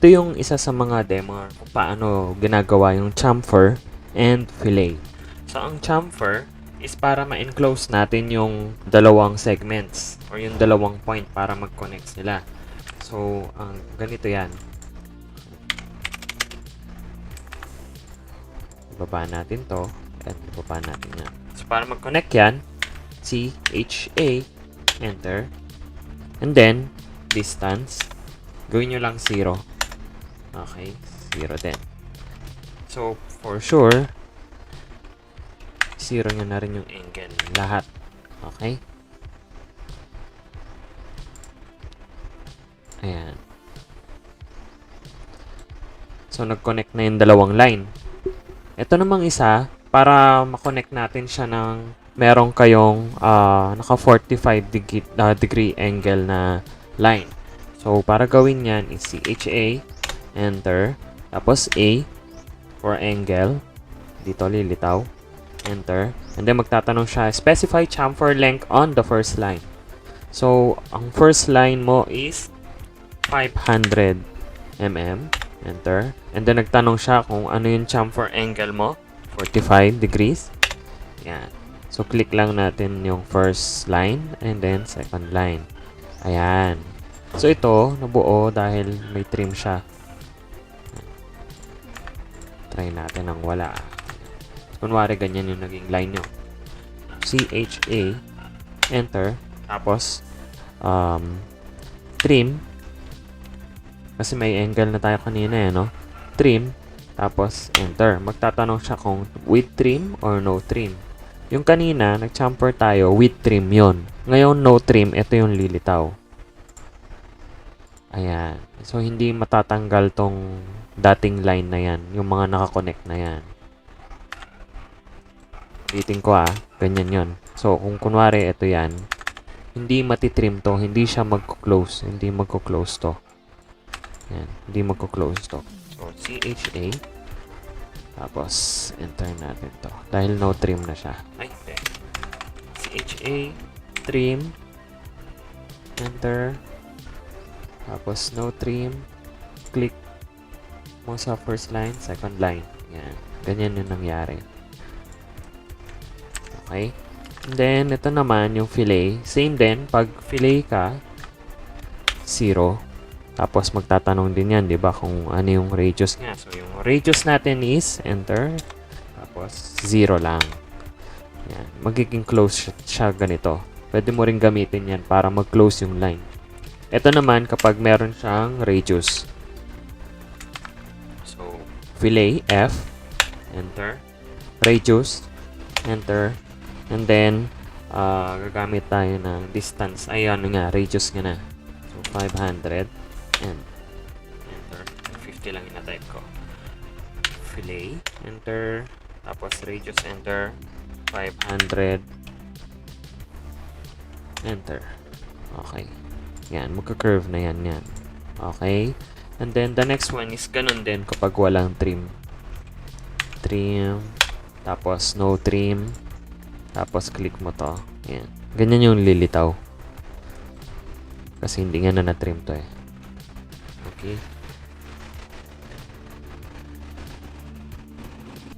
Ito yung isa sa mga demo kung paano ginagawa yung chamfer and fillet. So, ang chamfer is para ma-enclose natin yung dalawang segments or yung dalawang point para mag-connect sila. So, ang ganito yan. Ibaba natin to at ibaba natin yan. So, para mag-connect yan, C-H-A, enter, and then, distance, gawin nyo lang 0. Okay, 0 din. So, for sure, 0 nyo na rin yung angle. Lahat. Okay? Ayan. So, nag-connect na yung dalawang line. Ito namang isa, para ma-connect natin siya ng meron kayong naka 45 degree angle na line. So, para gawin yan is CHA, enter, tapos A for angle, dito lilitaw, enter, and then magtatanong siya, specify chamfer length on the first line. So, ang first line mo is 500 mm, enter, and then nagtanong siya kung ano yung chamfer angle mo, 45 degrees. Yan. So, click lang natin yung first line and then second line. Ayan. So, ito, nabuo dahil may trim siya. Try natin ang wala. Kunwari, ganyan yung naging line nyo. CHA, enter, tapos, trim, kasi may angle na tayo kanina no? Trim, tapos, enter. Magtatanong siya kung with trim or no trim. Yung kanina, nag-chamfer tayo, with trim yon. Ngayon, no trim, ito yung lilitaw. Ayan. So, hindi matatanggal tong dating line na yan. Yung mga nakakonect na yan. Ulitin ko ganyan yon. So, kung kunwari, ito yan. Hindi matitrim to. Hindi siya magko-close. Hindi magko-close to. Yan. Hindi magko-close to. So, CHA. Tapos, enter natin to. Dahil no trim na siya. Ay, hindi. CHA. Trim. Enter. Tapos, no trim. Click mo sa first line, second line. Yan. Ganyan yung nangyari. Okay? And then, ito naman, yung fillet. Same din. Pag fillet ka, 0. Tapos, magtatanong din yan, di ba? Kung ano yung radius nga. So, yung radius natin is, enter. Tapos, 0 lang. Yan. Magiging close siya ganito. Pwede mo rin gamitin yan para mag-close yung line. Ito naman, kapag meron siyang radius. So, fillet, F, enter. Radius, enter. And then, gagamit tayo ng distance. Ayan nga, radius nga na. So, 500. And, enter. 50 lang ina-type ko. Fillet, enter. Tapos, radius, enter. 500. Enter. Okay. Yan, magka-curve na yan. Okay. And then, the next one is ganun din kapag walang trim. Trim. Tapos, no trim. Tapos, click mo to. Yan. Ganyan yung lilitaw. Kasi hindi nga na na-trim to Okay.